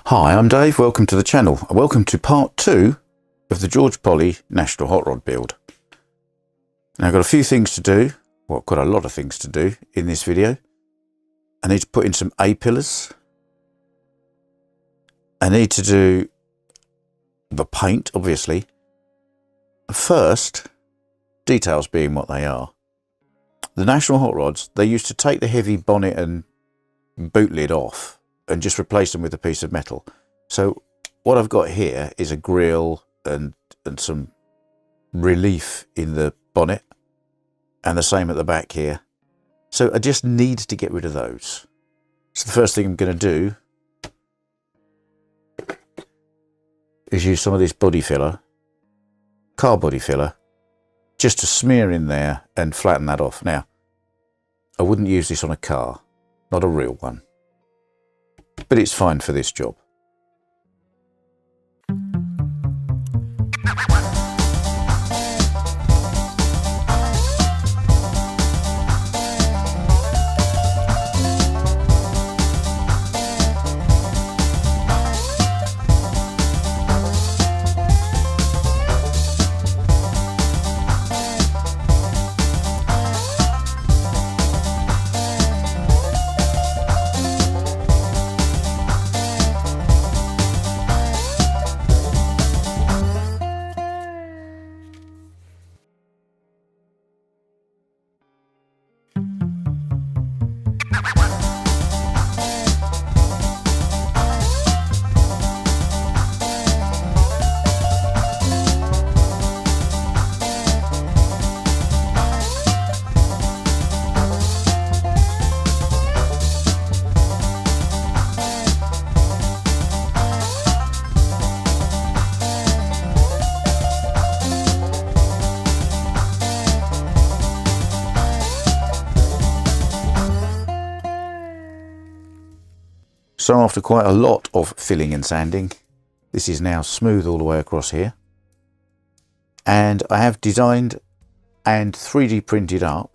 Hi, I'm Dave. Welcome to the channel. Welcome to part 2 of the George Polley National Hot Rod build. Now I've got a few things to do, well, quite a lot of things to do in this video. I need to put in some A-pillars. I need to do the paint, obviously. First, details being what they are. The National Hot Rods, they used to take the heavy bonnet and boot lid off and just replace them with a piece of metal. So what I've got here is a grill and some relief in the bonnet, and the same at the back here. So I just need to get rid of those. So the first thing I'm going to do is use some of this body filler, car body filler, just to smear in there and flatten that off. Now, I wouldn't use this on a car, not a real one, but it's fine for this job. So after quite a lot of filling and sanding, this is now smooth all the way across here. And I have designed and 3D printed up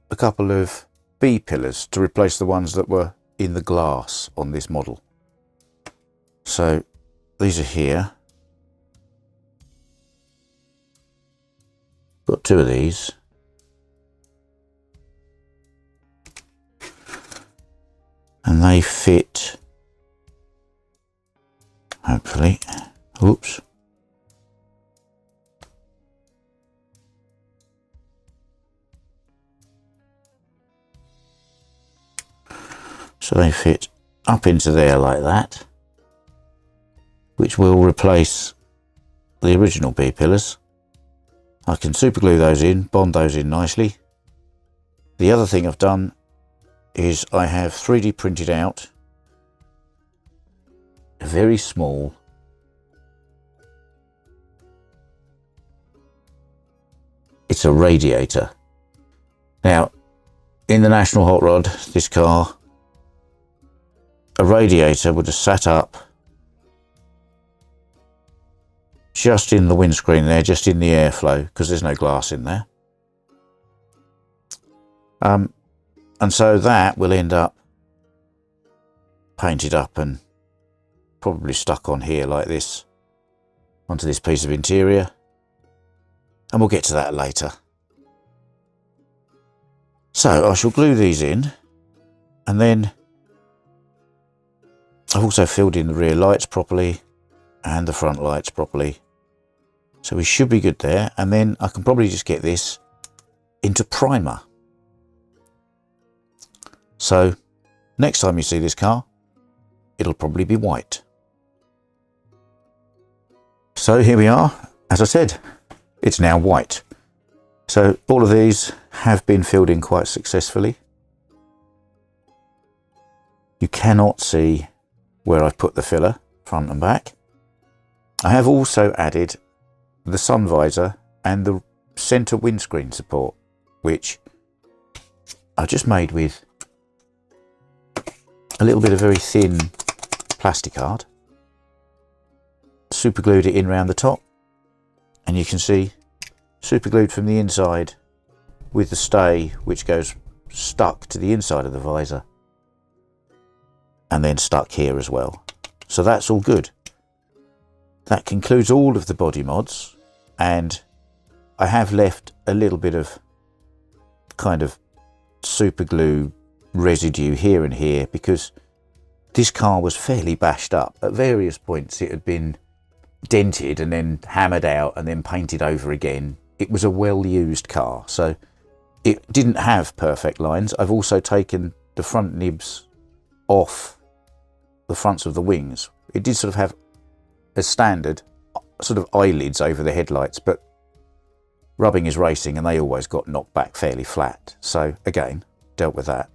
a couple of B pillars to replace the ones that were in the glass on this model. So these are here. Got two of these. And they fit, hopefully. Oops. So they fit up into there like that, which will replace the original B pillars. I can super glue those in, bond those in nicely. The other thing I've done is I have 3D printed out a very small it's a radiator. Now in the National Hot Rod, this car, a radiator would have sat up just in the windscreen there, just in the airflow, because there's no glass in there. And so that will end up painted up and probably stuck on here like this, onto this piece of interior. And we'll get to that later. So I shall glue these in, and then I've also filled in the rear lights properly and the front lights properly. So we should be good there. And then I can probably just get this into primer. So next time you see this car, it'll probably be white. So here we are. As I said, it's now white. So all of these have been filled in quite successfully. You cannot see where I've put the filler, front and back. I have also added the sun visor and the center windscreen support, which I've just made with a little bit of very thin plastic art, super glued it in around the top, and you can see super glued from the inside with the stay which goes stuck to the inside of the visor and then stuck here as well. So that's all good. That concludes all of the body mods, and I have left a little bit of kind of super glue residue here and here because this car was fairly bashed up. At various points it had been dented and then hammered out and then painted over again. It was a well-used car, so it didn't have perfect lines. I've also taken the front nibs off the fronts of the wings. It did sort of have a standard sort of eyelids over the headlights, but rubbing is racing and they always got knocked back fairly flat. So again, dealt with that.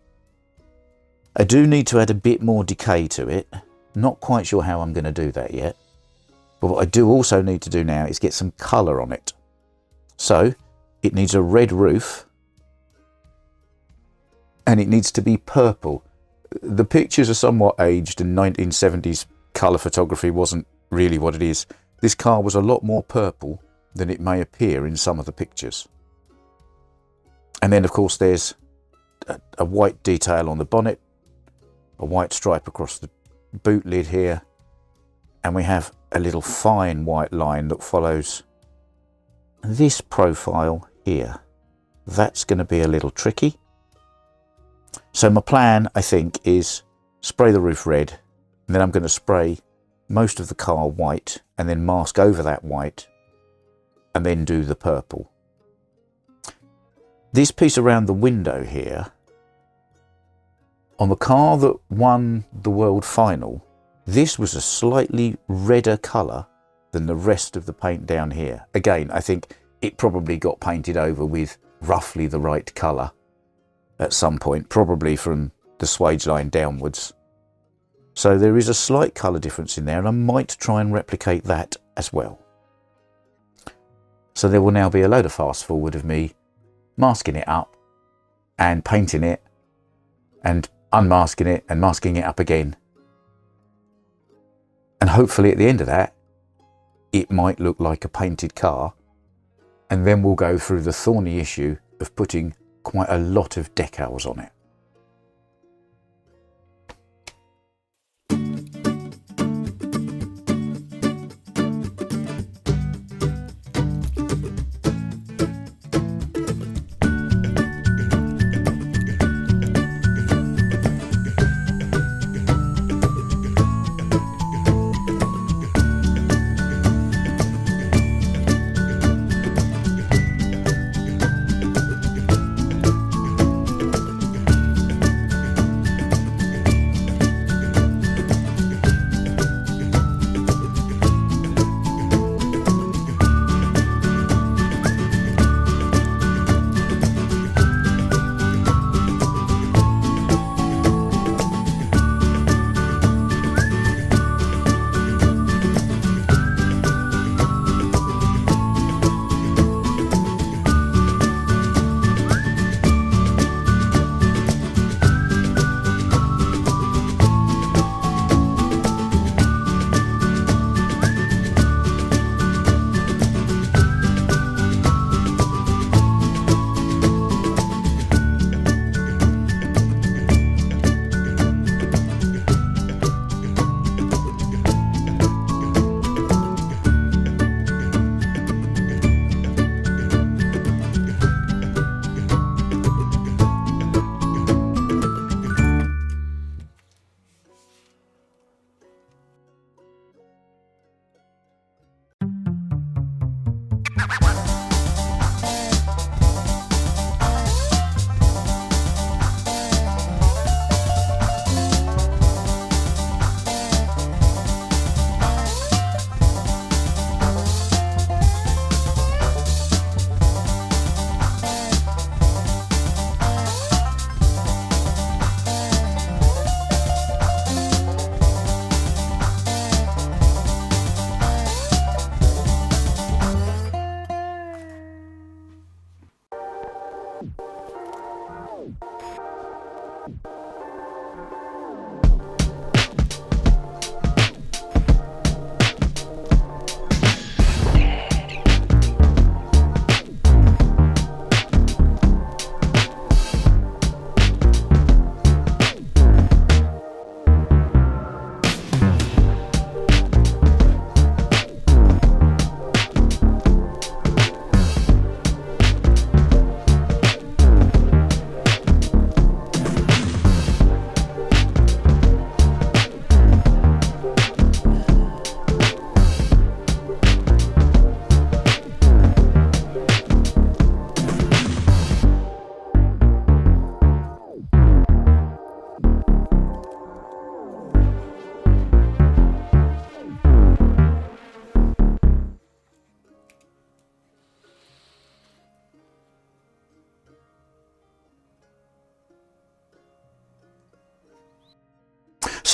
I do need to add a bit more decay to it. Not quite sure how I'm going to do that yet. But what I do also need to do now is get some colour on it. So it needs a red roof and it needs to be purple. The pictures are somewhat aged and 1970s colour photography wasn't really what it is. This car was a lot more purple than it may appear in some of the pictures. And then of course there's a white detail on the bonnet, a white stripe across the boot lid here, and we have a little fine white line that follows this profile here. That's going to be a little tricky. So my plan, I think, is spray the roof red, and then I'm going to spray most of the car white and then mask over that white and then do the purple. This piece around the window here, on the car that won the world final, this was a slightly redder colour than the rest of the paint down here. Again, I think it probably got painted over with roughly the right colour at some point, probably from the swage line downwards. So there is a slight colour difference in there, and I might try and replicate that as well. So there will now be a load of fast forward of me masking it up and painting it and unmasking it and masking it up again. And hopefully at the end of that, it might look like a painted car. And then we'll go through the thorny issue of putting quite a lot of decals on it.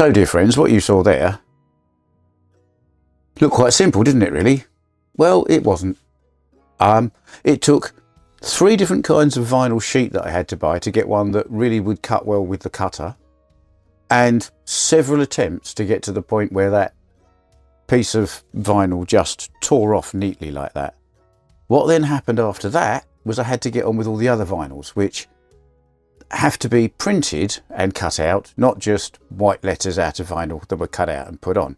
So dear friends, what you saw there looked quite simple, didn't it really? Well, it wasn't. It took 3 different kinds of vinyl sheet that I had to buy to get one that really would cut well with the cutter, and several attempts to get to the point where that piece of vinyl just tore off neatly like that. What then happened after that was I had to get on with all the other vinyls, which have to be printed and cut out, not just white letters out of vinyl that were cut out and put on.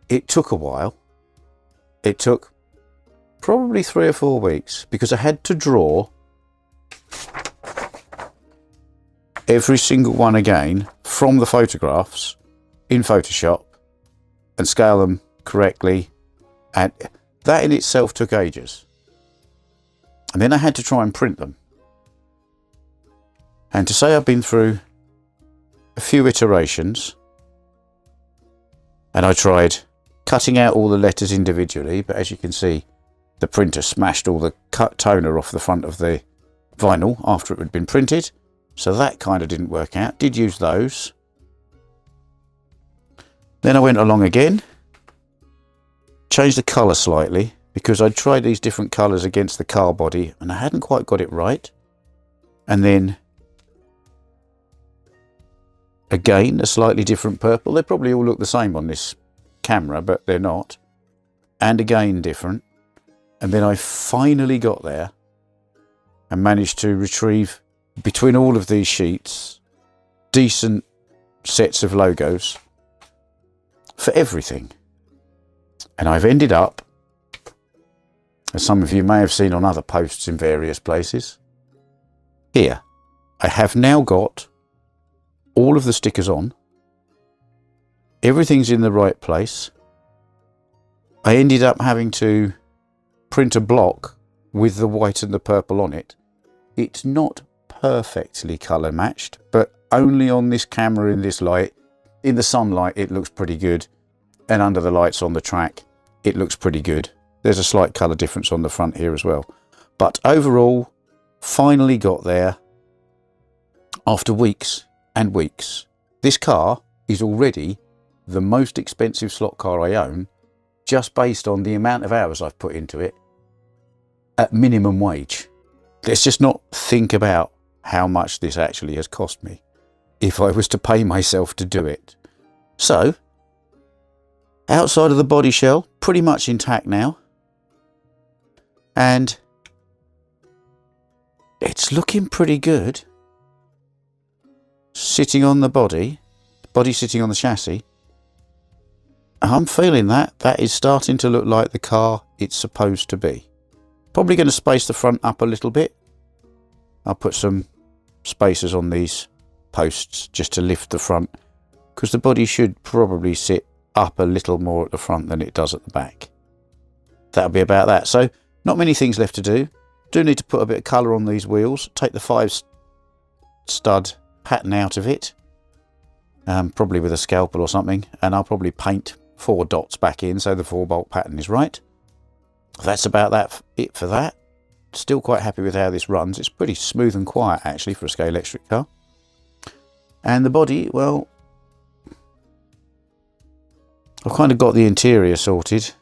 It took a while. It took probably 3 or 4 weeks because I had to draw every single one again from the photographs in Photoshop and scale them correctly, and that in itself took ages. And then I had to try and print them. And to say I've been through a few iterations, and I tried cutting out all the letters individually, but as you can see, the printer smashed all the cut toner off the front of the vinyl after it had been printed, so that kind of didn't work out. Did use those. Then I went along again, changed the colour slightly, because I'd tried these different colours against the car body and I hadn't quite got it right. And then again, a slightly different purple. They probably all look the same on this camera, but they're not. And again, different. And then I finally got there and managed to retrieve between all of these sheets decent sets of logos for everything. And I've ended up, as some of you may have seen on other posts in various places, here. I have now got all of the stickers on. Everything's in the right place. I ended up having to print a block with the white and the purple on it. It's not perfectly colour matched, but only on this camera in this light. In the sunlight it looks pretty good, and under the lights on the track it looks pretty good. There's a slight colour difference on the front here as well. But overall, finally got there after weeks and weeks. This car is already the most expensive slot car I own, just based on the amount of hours I've put into it at minimum wage. Let's just not think about how much this actually has cost me if I was to pay myself to do it. So, outside of the body shell, pretty much intact now. And it's looking pretty good. Sitting on the body sitting on the chassis. I'm feeling that. That is starting to look like the car it's supposed to be. Probably going to space the front up a little bit. I'll put some spacers on these posts just to lift the front, because the body should probably sit up a little more at the front than it does at the back. That'll be about that. So not many things left to do. Do need to put a bit of colour on these wheels. Take the 5 stud pattern out of it, probably with a scalpel or something, and I'll probably paint 4 dots back in so the 4-bolt pattern is right. That's about it for that. Still quite happy with how this runs. It's pretty smooth and quiet actually for a Scalextric car. And the body, well, I've kind of got the interior sorted.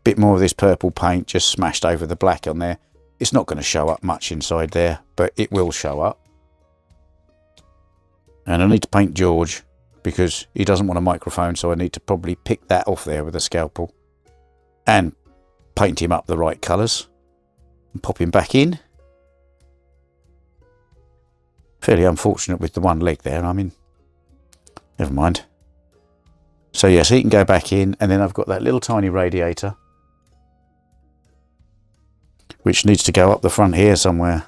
Bit more of this purple paint just smashed over the black on there. It's not going to show up much inside there, but it will show up. And I need to paint George because he doesn't want a microphone, so I need to probably pick that off there with a scalpel and paint him up the right colours and pop him back in. Fairly unfortunate with the one leg there. I mean, never mind. So yes, he can go back in, and then I've got that little tiny radiator which needs to go up the front here somewhere,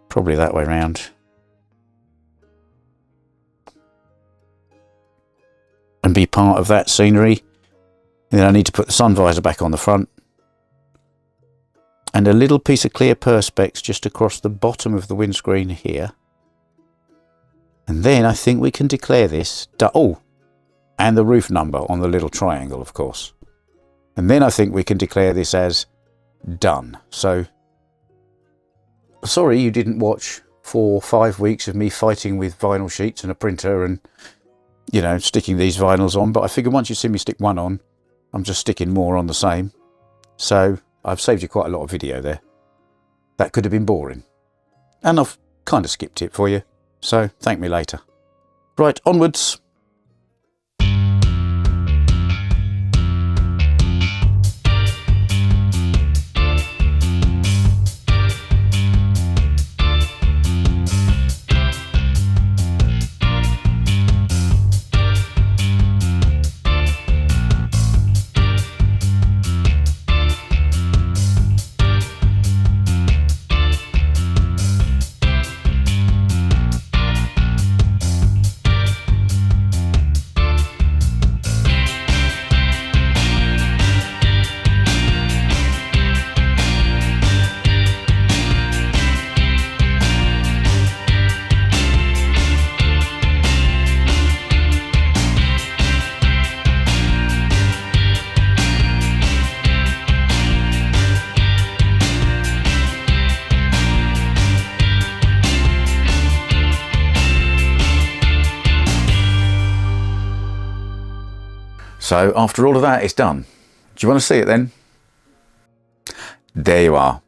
probably that way round, and be part of that scenery. And then I need to put the sun visor back on the front, and a little piece of clear perspex just across the bottom of the windscreen here. And then I think we can declare this oh, and the roof number on the little triangle, of course. And then I think we can declare this as done. So sorry you didn't watch 4 or 5 weeks of me fighting with vinyl sheets and a printer and you know, sticking these vinyls on, but I figure once you see me stick one on, I'm just sticking more on the same. So I've saved you quite a lot of video there. That could have been boring. And I've kind of skipped it for you. So thank me later. Right, onwards. So after all of that, it's done. Do you want to see it then? There you are.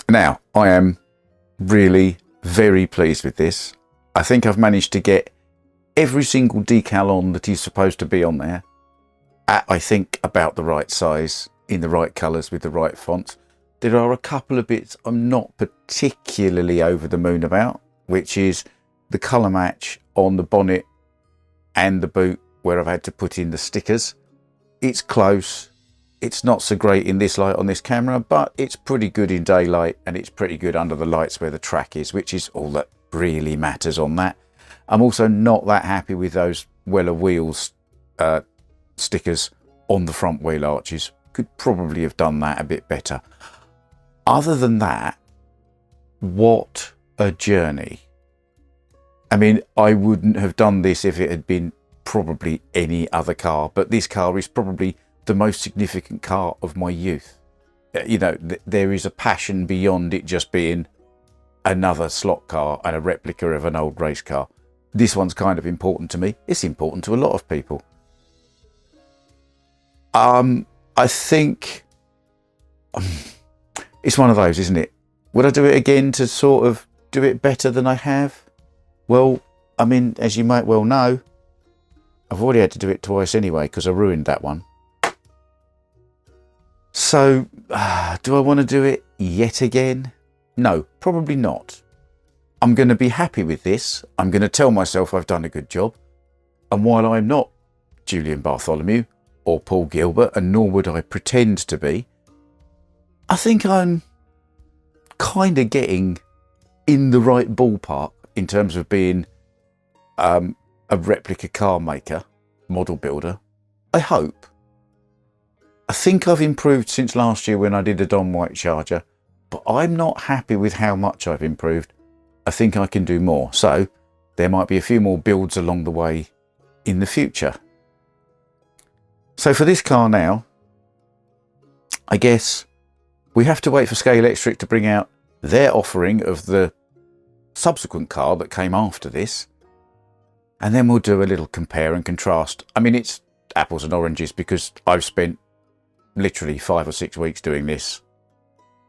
Now, I am really very pleased with this. I think I've managed to get every single decal on that is supposed to be on there at, I think, about the right size, in the right colours with the right fonts. There are a couple of bits I'm not particularly over the moon about, which is the colour match on the bonnet and the boot, where I've had to put in the stickers. It's close. It's not so great in this light on this camera, but it's pretty good in daylight and it's pretty good under the lights where the track is, which is all that really matters on that. I'm also not that happy with those Weller Wheels stickers on the front wheel arches. Could probably have done that a bit better. Other than that, what a journey. I mean, I wouldn't have done this if it had been probably any other car, but this car is probably the most significant car of my youth. You know, there is a passion beyond it just being another slot car and a replica of an old race car. This one's kind of important to me. It's important to a lot of people. I think it's one of those, isn't it? Would I do it again to sort of do it better than I have? Well, I mean, as you might well know, I've already had to do it twice anyway because I ruined that one. So, do I want to do it yet again? No, probably not. I'm going to be happy with this. I'm going to tell myself I've done a good job. And while I'm not Julian Bartholomew or Paul Gilbert, and nor would I pretend to be, I think I'm kind of getting in the right ballpark in terms of being a replica car maker, model builder. I hope. I think I've improved since last year when I did a Don White Charger, but I'm not happy with how much I've improved. I think I can do more. So there might be a few more builds along the way in the future. So for this car now, I guess we have to wait for Scalextric to bring out their offering of the subsequent car that came after this. And then we'll do a little compare and contrast. I mean, it's apples and oranges because I've spent literally 5 or 6 weeks doing this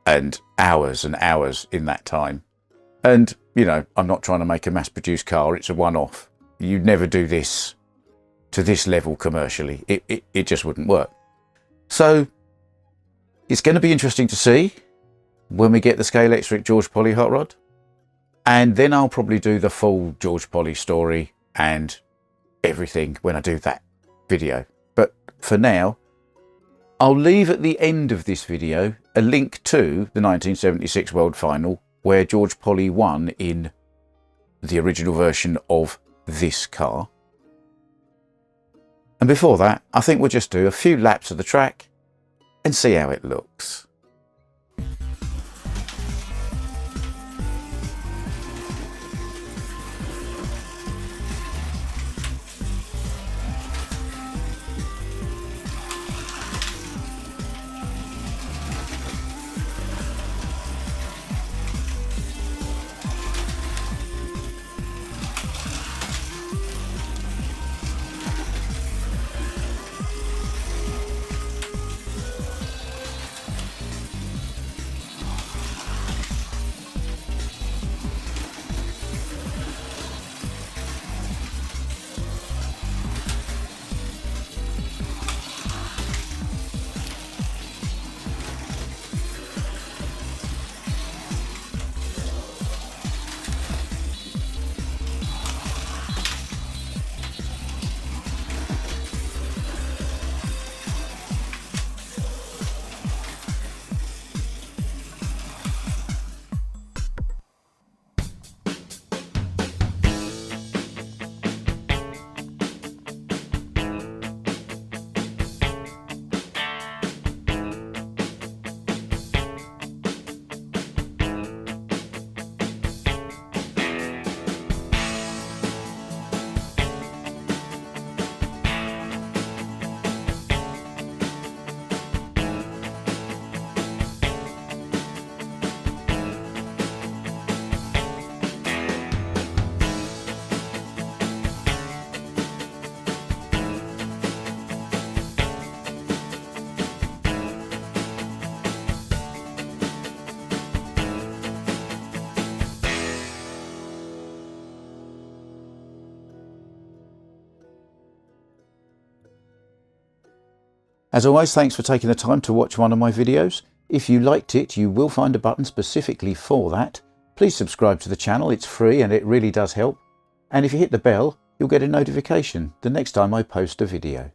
and hours in that time. And, you know, I'm not trying to make a mass-produced car. It's a one-off. You'd never do this to this level commercially. It just wouldn't work. So it's going to be interesting to see when we get the Scalextric George Polley hot rod. And then I'll probably do the full George Polley story and everything when I do that video. But for now, I'll leave at the end of this video a link to the 1976 World Final where George Polley won in the original version of this car. And before that, I think we'll just do a few laps of the track and see how it looks. As always, thanks for taking the time to watch one of my videos. If you liked it, you will find a button specifically for that. Please subscribe to the channel, it's free and it really does help. And if you hit the bell, you'll get a notification the next time I post a video.